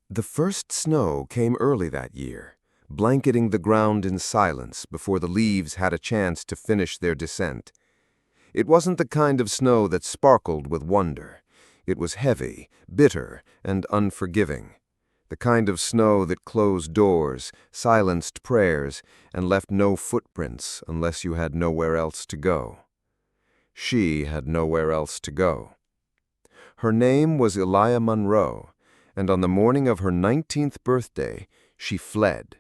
The first snow came early that year, blanketing the ground in silence before the leaves had a chance to finish their descent. It wasn't the kind of snow that sparkled with wonder. It was heavy, bitter, and unforgiving. The kind of snow that closed doors, silenced prayers, and left no footprints unless you had nowhere else to go. She had nowhere else to go. Her name was Elia Monroe, and on the morning of her 19th birthday, she fled.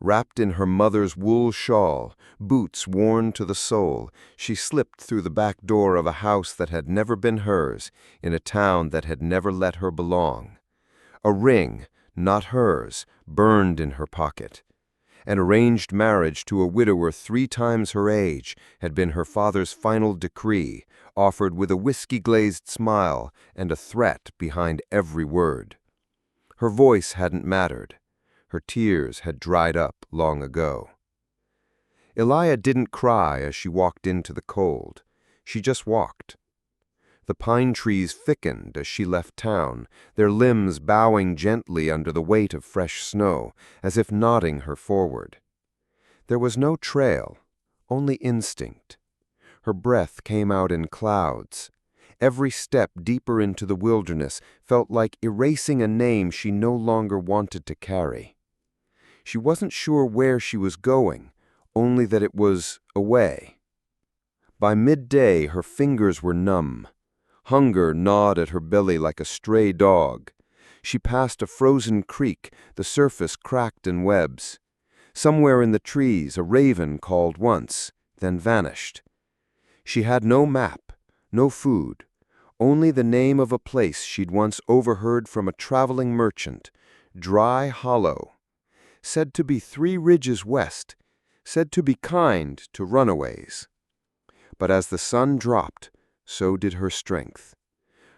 Wrapped in her mother's wool shawl, boots worn to the sole, she slipped through the back door of a house that had never been hers, in a town that had never let her belong. A ring, not hers, burned in her pocket. An arranged marriage to a widower 3 times her age had been her father's final decree, offered with a whiskey-glazed smile and a threat behind every word. Her voice hadn't mattered. Her tears had dried up long ago. Elia didn't cry as she walked into the cold. She just walked. The pine trees thickened as she left town, their limbs bowing gently under the weight of fresh snow, as if nodding her forward. There was no trail, only instinct. Her breath came out in clouds. Every step deeper into the wilderness felt like erasing a name she no longer wanted to carry. She wasn't sure where she was going, only that it was away. By midday, her fingers were numb. Hunger gnawed at her belly like a stray dog. She passed a frozen creek, the surface cracked in webs. Somewhere in the trees, a raven called once, then vanished. She had no map, no food, only the name of a place she'd once overheard from a traveling merchant, Dry Hollow. Said to be 3 ridges west, said to be kind to runaways. But as the sun dropped, so did her strength.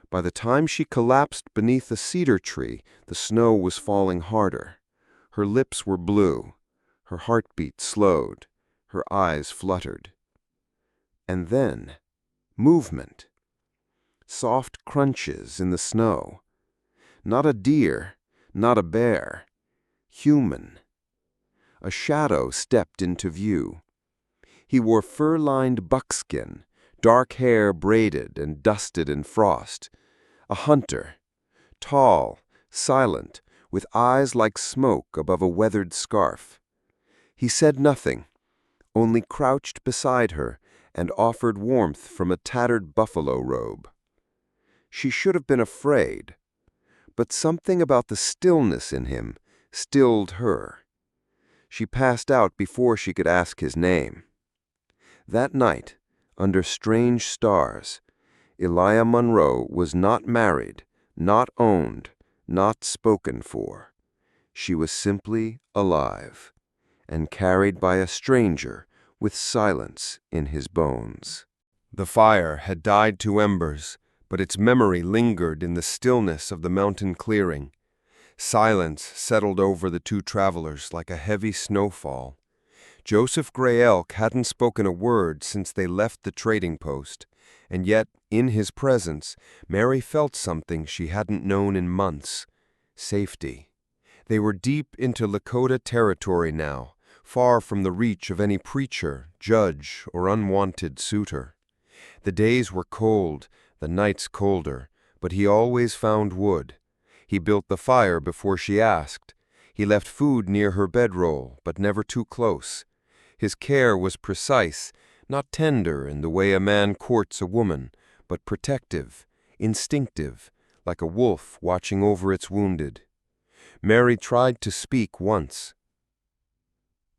By the time she collapsed beneath a cedar tree, the snow was falling harder. Her lips were blue. Her heartbeat slowed. Her eyes fluttered. And then, movement. Soft crunches in the snow. Not a deer, not a bear. Human. A shadow stepped into view. He wore fur-lined buckskin, dark hair braided and dusted in frost. A hunter, tall, silent, with eyes like smoke above a weathered scarf. He said nothing, only crouched beside her and offered warmth from a tattered buffalo robe. She should have been afraid, but something about the stillness in him stilled her. She passed out before she could ask his name. That night, under strange stars, Elia Monroe was not married, not owned, not spoken for. She was simply alive, and carried by a stranger with silence in his bones. The fire had died to embers, but its memory lingered in the stillness of the mountain clearing. Silence settled over the 2 travelers like a heavy snowfall. Joseph Gray Elk hadn't spoken a word since they left the trading post, and yet, in his presence, Mary felt something she hadn't known in months: safety. They were deep into Lakota territory now, far from the reach of any preacher, judge, or unwanted suitor. The days were cold, the nights colder, but he always found wood. He built the fire before she asked. He left food near her bedroll, but never too close. His care was precise, not tender in the way a man courts a woman, but protective, instinctive, like a wolf watching over its wounded. Mary tried to speak once.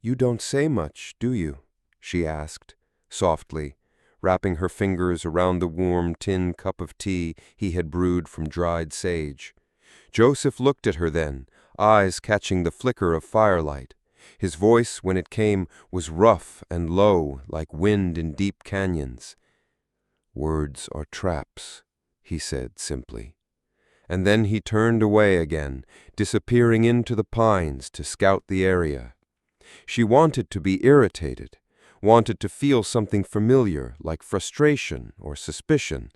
"You don't say much, do you?" she asked, softly, wrapping her fingers around the warm tin cup of tea he had brewed from dried sage. Joseph looked at her then, eyes catching the flicker of firelight. His voice, when it came, was rough and low, like wind in deep canyons. "Words are traps," he said simply. And then he turned away again, disappearing into the pines to scout the area. She wanted to be irritated, wanted to feel something familiar, like frustration or suspicion,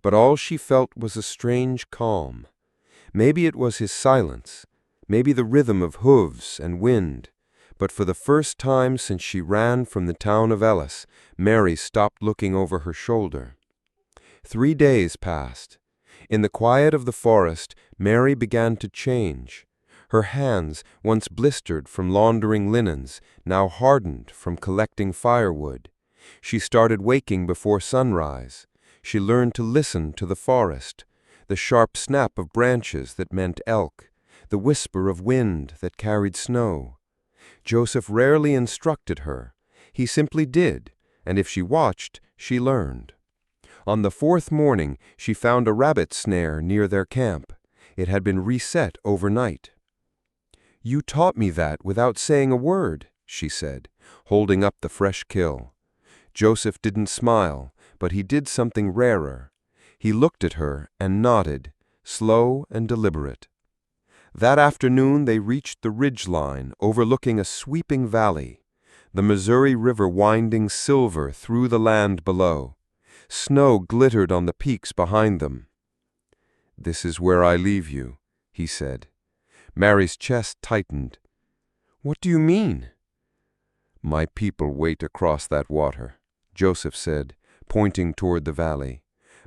but all she felt was a strange calm. Maybe it was his silence, maybe the rhythm of hooves and wind, but for the first time since she ran from the town of Ellis, Mary stopped looking over her shoulder. 3 days passed. In the quiet of the forest, Mary began to change. Her hands, once blistered from laundering linens, now hardened from collecting firewood. She started waking before sunrise. She learned to listen to the forest, the sharp snap of branches that meant elk, the whisper of wind that carried snow. Joseph rarely instructed her. He simply did, and if she watched, she learned. On the 4th morning, she found a rabbit snare near their camp. It had been reset overnight. "You taught me that without saying a word," she said, holding up the fresh kill. Joseph didn't smile, but he did something rarer. He looked at her and nodded, slow and deliberate. That afternoon they reached the ridge line overlooking a sweeping valley, the Missouri River winding silver through the land below. Snow glittered on the peaks behind them. "This is where I leave you," he said. Mary's chest tightened. "What do you mean?" "My people wait across that water," Joseph said, pointing toward the valley.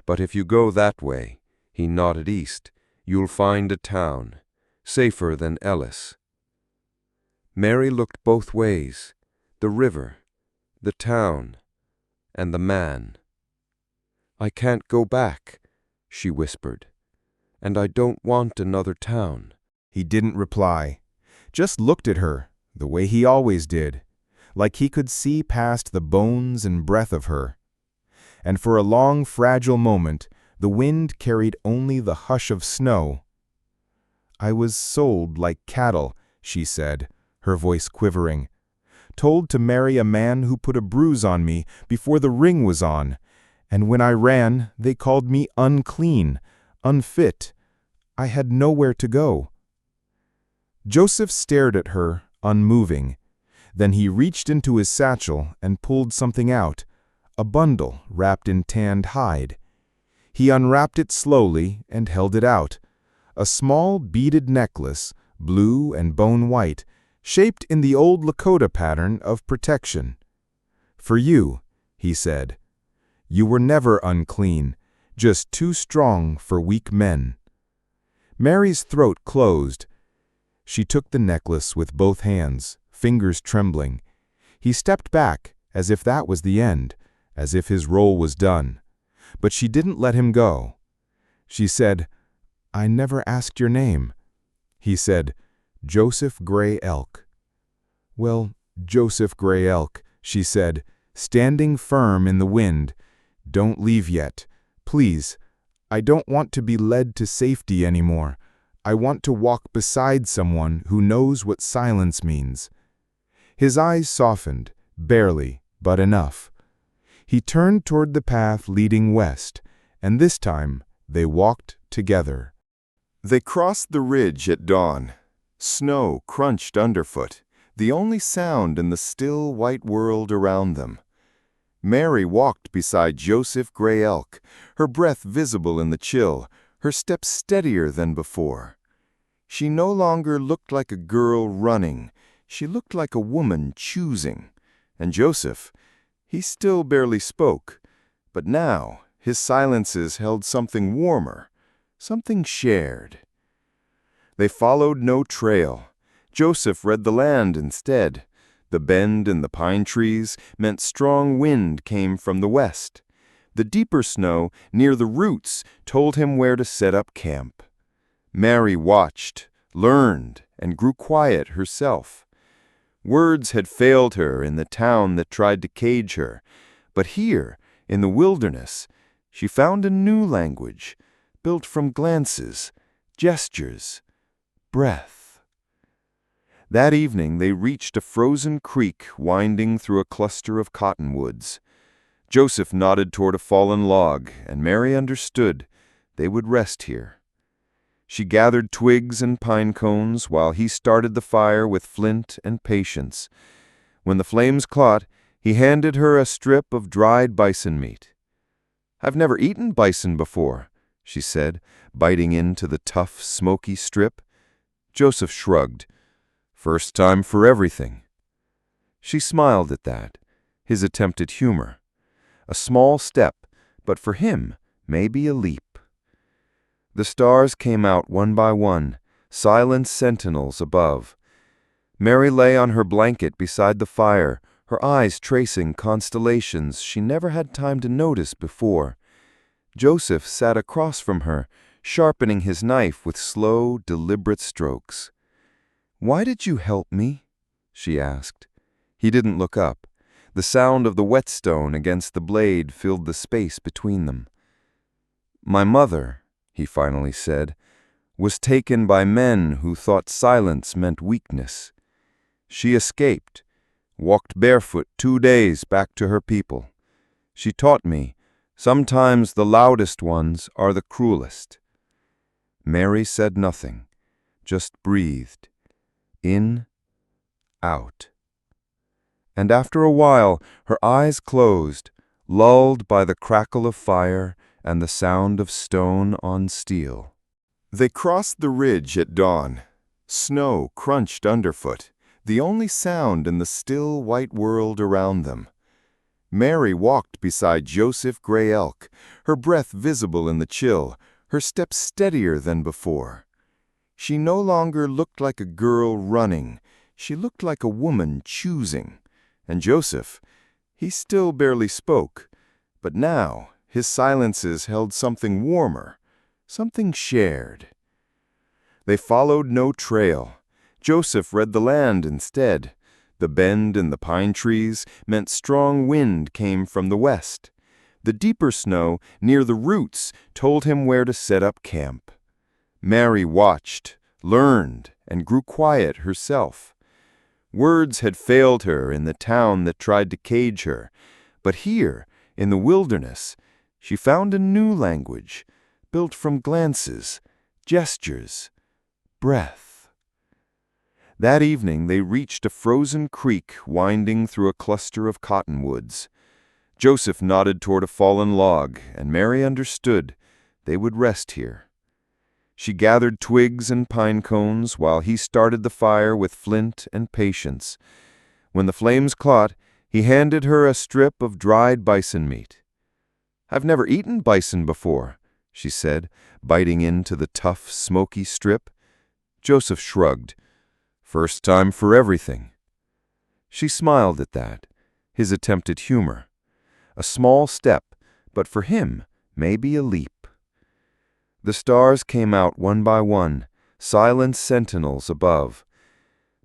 "But if you go that way," he nodded east, "you'll find a town, safer than Ellis." Mary looked both ways, the river, the town, and the man. "I can't go back," she whispered, "and I don't want another town." He didn't reply, just looked at her, the way he always did, like he could see past the bones and breath of her. And for a long, fragile moment, the wind carried only the hush of snow. "I was sold like cattle," she said, her voice quivering. "Told to marry a man who put a bruise on me before the ring was on. And when I ran, they called me unclean, unfit. I had nowhere to go." Joseph stared at her, unmoving. Then he reached into his satchel and pulled something out, a bundle wrapped in tanned hide. He unwrapped it slowly and held it out, a small beaded necklace, blue and bone white, shaped in the old Lakota pattern of protection. "For you," he said. "You were never unclean, just too strong for weak men." Mary's throat closed. She took the necklace with both hands, fingers trembling. He stepped back, as if that was the end, as if his role was done. But she didn't let him go. She said, "I never asked your name." He said, "Joseph Gray Elk." "Well, Joseph Gray Elk," she said, standing firm in the wind. "Don't leave yet. Please. I don't want to be led to safety anymore. I want to walk beside someone who knows what silence means." His eyes softened, barely, but enough. He turned toward the path leading west, and this time they walked together. They crossed the ridge at dawn. Snow crunched underfoot, the only sound in the still white world around them. Mary walked beside Joseph Gray Elk, her breath visible in the chill, her steps steadier than before. She no longer looked like a girl running. She looked like a woman choosing. And Joseph, he still barely spoke, but now his silences held something warmer, something shared. They followed no trail. Joseph read the land instead. The bend in the pine trees meant strong wind came from the west. The deeper snow near the roots told him where to set up camp. Mary watched, learned, and grew quiet herself. Words had failed her in the town that tried to cage her, but here, in the wilderness, she found a new language, built from glances, gestures, breath. That evening they reached a frozen creek winding through a cluster of cottonwoods. Joseph nodded toward a fallen log, and Mary understood they would rest here. She gathered twigs and pine cones while he started the fire with flint and patience. When the flames caught, he handed her a strip of dried bison meat. "I've never eaten bison before," she said, biting into the tough, smoky strip. Joseph shrugged. First time for everything. She smiled at that, his attempt at humor. A small step, but for him, maybe a leap. The stars came out one by one, silent sentinels above. Mary lay on her blanket beside the fire, her eyes tracing constellations she never had time to notice before. Joseph sat across from her, sharpening his knife with slow, deliberate strokes. "Why did you help me?" she asked. He didn't look up. The sound of the whetstone against the blade filled the space between them. "My mother," he finally said, "was taken by men who thought silence meant weakness. She escaped, walked barefoot 2 days back to her people. She taught me, sometimes the loudest ones are the cruelest." Mary said nothing, just breathed. In, out. And after a while, her eyes closed, lulled by the crackle of fire and the sound of stone on steel. They crossed the ridge at dawn. Snow crunched underfoot, the only sound in the still white world around them. Mary walked beside Joseph Gray Elk, her breath visible in the chill, her steps steadier than before. She no longer looked like a girl running, she looked like a woman choosing. And Joseph, he still barely spoke, but now his silences held something warmer, something shared. They followed no trail. Joseph read the land instead. The bend in the pine trees meant strong wind came from the west. The deeper snow near the roots told him where to set up camp. Mary watched, learned, and grew quiet herself. Words had failed her in the town that tried to cage her, but here, in the wilderness, she found a new language, built from glances, gestures, breath. That evening they reached a frozen creek winding through a cluster of cottonwoods. Joseph nodded toward a fallen log, and Mary understood they would rest here. She gathered twigs and pine cones while he started the fire with flint and patience. When the flames caught, he handed her a strip of dried bison meat. "I've never eaten bison before," she said, biting into the tough, smoky strip. Joseph shrugged. "First time for everything." She smiled at that, his attempt at humor. A small step, but for him, maybe a leap. The stars came out one by one, silent sentinels above.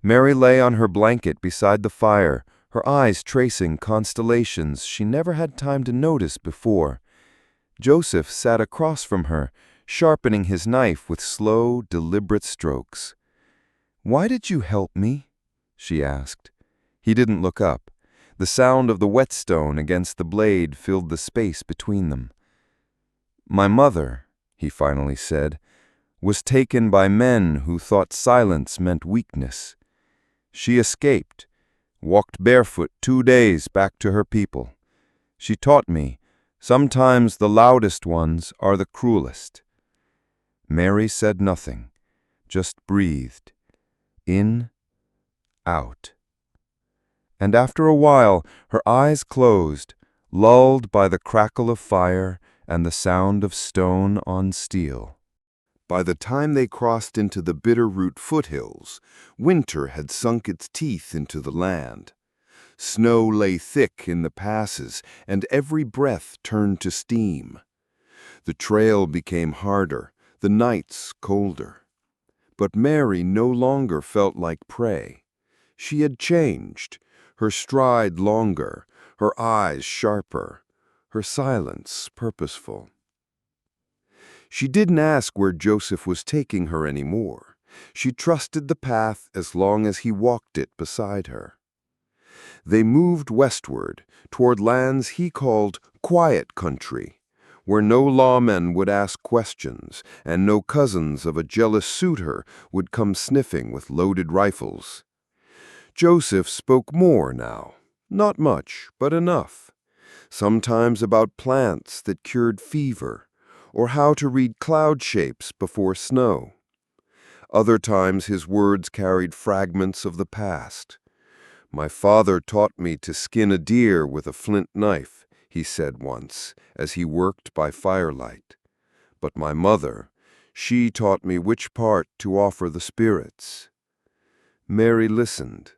Mary lay on her blanket beside the fire, her eyes tracing constellations she never had time to notice before. Joseph sat across from her, sharpening his knife with slow, deliberate strokes. "Why did you help me?" she asked. He didn't look up. The sound of the whetstone against the blade filled the space between them. "My mother," he finally said, "was taken by men who thought silence meant weakness. She escaped, walked barefoot 2 days back to her people. She taught me, sometimes the loudest ones are the cruelest." Mary said nothing, just breathed. In, out. And after a while, her eyes closed, lulled by the crackle of fire and the sound of stone on steel. By the time they crossed into the Bitterroot foothills, winter had sunk its teeth into the land. Snow lay thick in the passes, and every breath turned to steam. The trail became harder, the nights colder. But Mary no longer felt like prey. She had changed, her stride longer, her eyes sharper, her silence purposeful. She didn't ask where Joseph was taking her anymore. She trusted the path as long as he walked it beside her. They moved westward, toward lands he called quiet country, where no lawmen would ask questions and no cousins of a jealous suitor would come sniffing with loaded rifles. Joseph spoke more now, not much, but enough. Sometimes about plants that cured fever, or how to read cloud shapes before snow. Other times his words carried fragments of the past. "My father taught me to skin a deer with a flint knife," he said once, as he worked by firelight. "But my mother, she taught me which part to offer the spirits." Mary listened.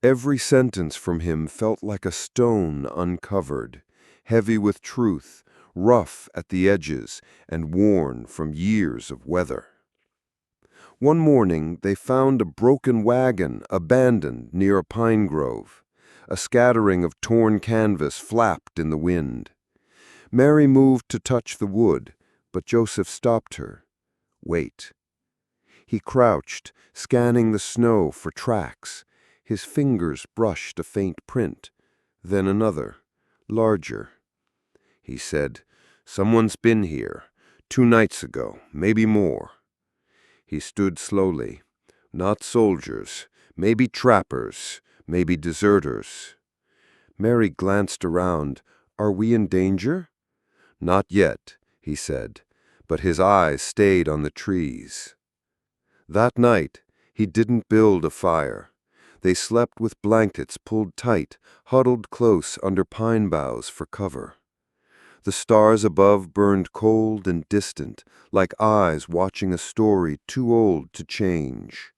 Every sentence from him felt like a stone uncovered, heavy with truth, rough at the edges, and worn from years of weather. One morning they found a broken wagon abandoned near a pine grove. A scattering of torn canvas flapped in the wind. Mary moved to touch the wood, but Joseph stopped her. "Wait." He crouched, scanning the snow for tracks. His fingers brushed a faint print, then another, larger. He said, "Someone's been here, 2 nights ago, maybe more." He stood slowly. "Not soldiers, maybe trappers, maybe deserters." Mary glanced around. "Are we in danger?" "Not yet," he said, but his eyes stayed on the trees. That night, he didn't build a fire. They slept with blankets pulled tight, huddled close under pine boughs for cover. The stars above burned cold and distant, like eyes watching a story too old to change.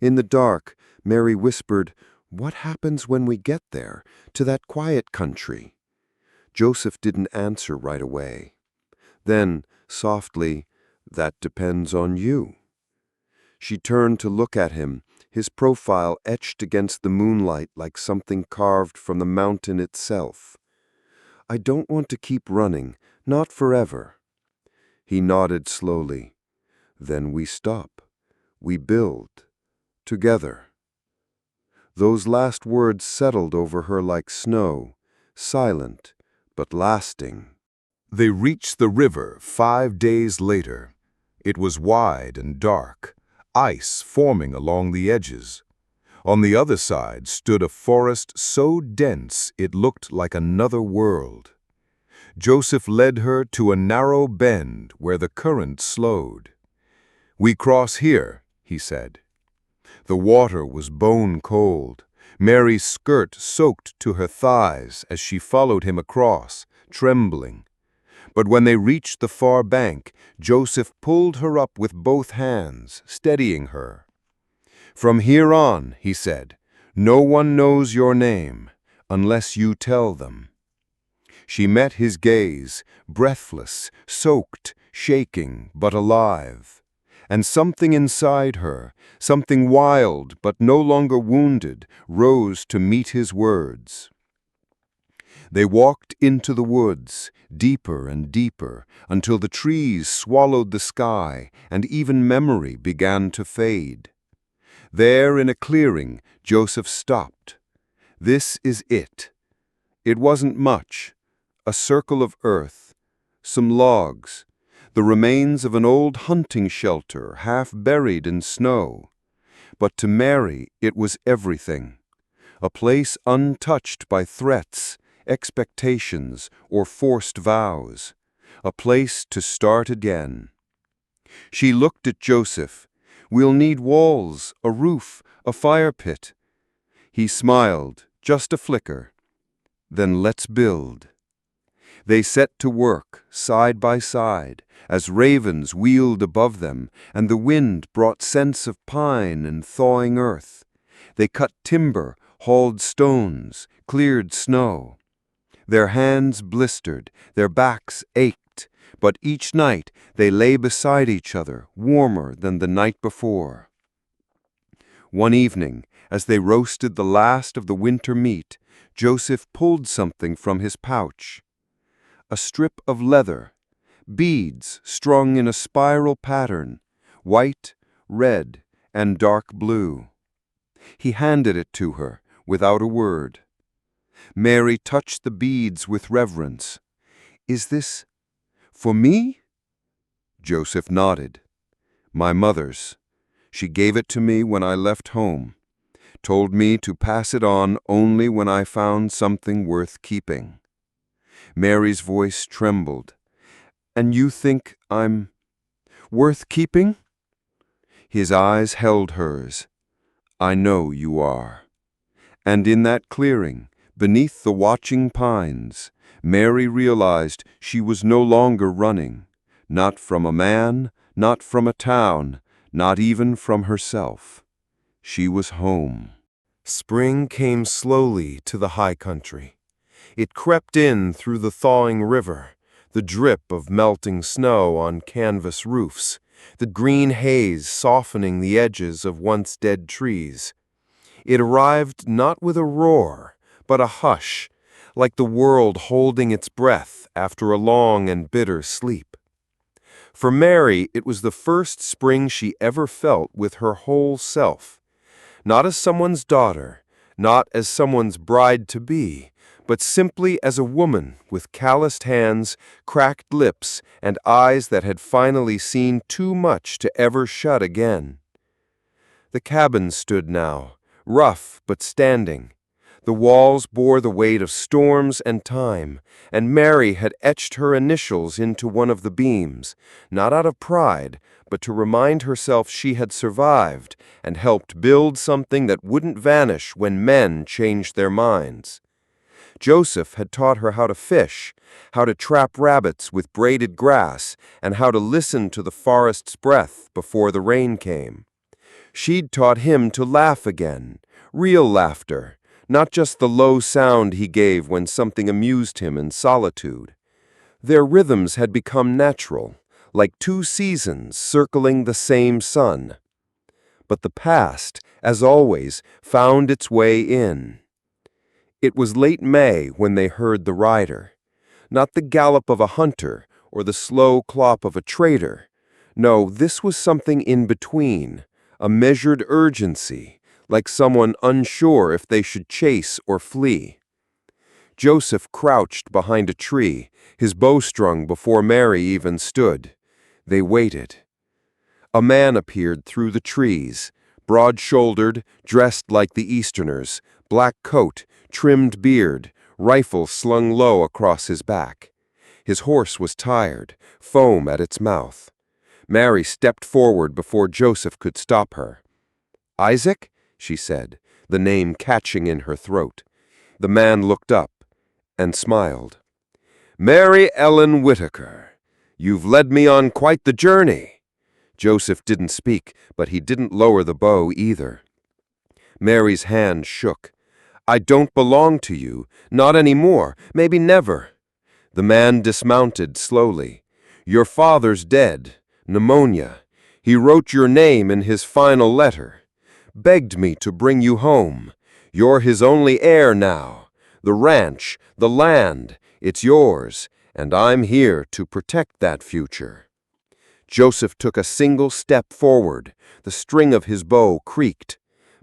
In the dark, Mary whispered, "What happens when we get there, to that quiet country?" Joseph didn't answer right away. Then, softly, "That depends on you." She turned to look at him, his profile etched against the moonlight like something carved from the mountain itself. "I don't want to keep running, not forever." He nodded slowly. "Then we stop. We build. Together." Those last words settled over her like snow, silent but lasting. They reached the river 5 days later. It was wide and dark, ice forming along the edges. On the other side stood a forest so dense it looked like another world. Joseph led her to a narrow bend where the current slowed. "We cross here," he said. The water was bone cold. Mary's skirt soaked to her thighs as she followed him across, trembling. But when they reached the far bank, Joseph pulled her up with both hands, steadying her. "From here on," he said, "no one knows your name, unless you tell them." She met his gaze, breathless, soaked, shaking, but alive. And something inside her, something wild but no longer wounded, rose to meet his words. They walked into the woods, deeper and deeper, until the trees swallowed the sky and even memory began to fade. There in a clearing, Joseph stopped. "This is it." It wasn't much. A circle of earth, some logs, the remains of an old hunting shelter half buried in snow. But to Mary it was everything. A place untouched by threats, expectations, or forced vows. A place to start again. She looked at Joseph. "We'll need walls, a roof, a fire pit." He smiled, just a flicker. "Then let's build." They set to work, side by side, as ravens wheeled above them, and the wind brought scents of pine and thawing earth. They cut timber, hauled stones, cleared snow. Their hands blistered, their backs ached, but each night they lay beside each other, warmer than the night before. One evening, as they roasted the last of the winter meat, Joseph pulled something from his pouch. A strip of leather, beads strung in a spiral pattern, white, red, and dark blue. He handed it to her, without a word. Mary touched the beads with reverence. "Is this for me?" Joseph nodded. "My mother's. She gave it to me when I left home. Told me to pass it on only when I found something worth keeping." Mary's voice trembled. And you think I'm worth keeping?" His eyes held hers. "I know you are." And in that clearing, beneath the watching pines, Mary realized she was no longer running, not from a man, not from a town, not even from herself. She was home. Spring came slowly to the high country. It crept in through the thawing river, the drip of melting snow on canvas roofs, the green haze softening the edges of once dead trees. It arrived not with a roar, but a hush, like the world holding its breath after a long and bitter sleep. For Mary, it was the first spring she ever felt with her whole self, not as someone's daughter, not as someone's bride-to-be, but simply as a woman with calloused hands, cracked lips, and eyes that had finally seen too much to ever shut again. The cabin stood now, rough but standing. The walls bore the weight of storms and time, and Mary had etched her initials into one of the beams, not out of pride, but to remind herself she had survived and helped build something that wouldn't vanish when men changed their minds. Joseph had taught her how to fish, how to trap rabbits with braided grass, and how to listen to the forest's breath before the rain came. She'd taught him to laugh again, real laughter, not just the low sound he gave when something amused him in solitude. Their rhythms had become natural, like two seasons circling the same sun. But the past, as always, found its way in. It was late May when they heard the rider. Not the gallop of a hunter or the slow clop of a trader. No, this was something in between, a measured urgency, like someone unsure if they should chase or flee. Joseph crouched behind a tree, his bow strung before Mary even stood. They waited. A man appeared through the trees, broad-shouldered, dressed like the Easterners, black coat, trimmed beard, rifle slung low across his back. His horse was tired, foam at its mouth. Mary stepped forward before Joseph could stop her. "Isaac?" she said, the name catching in her throat. The man looked up and smiled. "Mary Ellen Whitaker, you've led me on quite the journey." Joseph didn't speak, but he didn't lower the bow either. Mary's hand shook. "I don't belong to you, not anymore, maybe never." The man dismounted slowly. "Your father's dead, pneumonia. He wrote your name in his final letter. Begged me to bring you home. You're his only heir now. The ranch, the land, it's yours, and I'm here to protect that future." Joseph took a single step forward. The string of his bow creaked.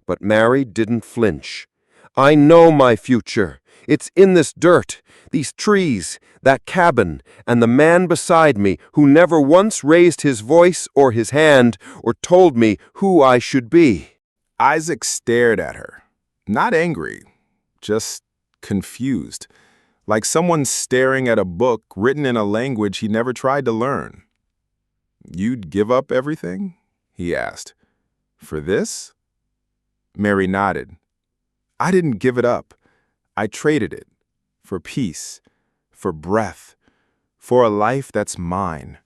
But Mary didn't flinch. "I know my future. It's in this dirt, these trees, that cabin, and the man beside me who never once raised his voice or his hand or told me who I should be." Isaac stared at her, not angry, just confused, like someone staring at a book written in a language he never tried to learn. "You'd give up everything?" he asked. "For this?" Mary nodded. "I didn't give it up. I traded it. For peace, for breath, for a life that's mine."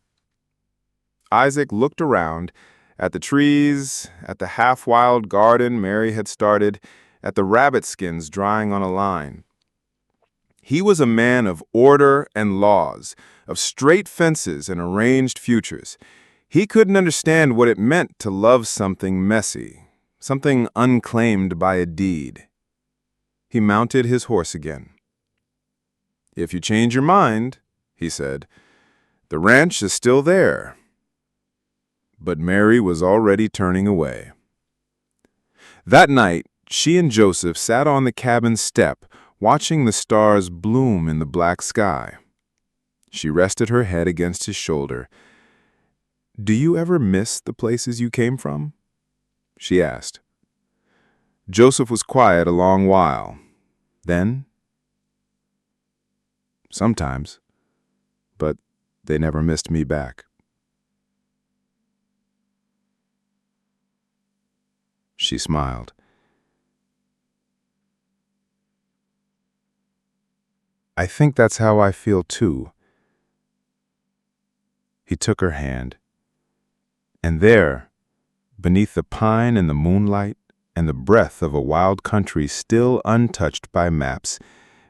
Isaac looked around, at the trees, at the half-wild garden Mary had started, at the rabbit skins drying on a line. He was a man of order and laws, of straight fences and arranged futures. He couldn't understand what it meant to love something messy, something unclaimed by a deed. He mounted his horse again. "If you change your mind," he said, "the ranch is still there." But Mary was already turning away. That night, she and Joseph sat on the cabin step, watching the stars bloom in the black sky. She rested her head against his shoulder. "Do you ever miss the places you came from?" she asked. Joseph was quiet a long while. Then, "Sometimes. But They never missed me back. She smiled. I think that's how I feel too. He took her hand, and there, beneath the pine and the moonlight and the breath of a wild country still untouched by maps,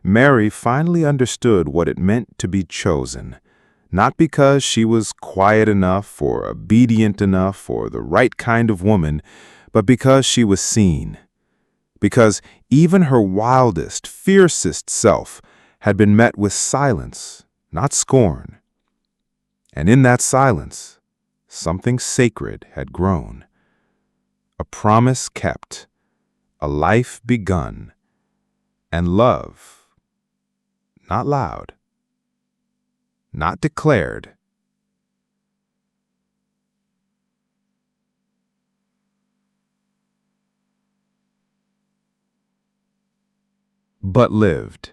Mary finally understood what it meant to be chosen, not because she was quiet enough or obedient enough or the right kind of woman, but because she was seen. Because even her wildest, fiercest self had been met with silence, not scorn. And in that silence, something sacred had grown. A promise kept, a life begun, and love, not loud, not declared, but lived.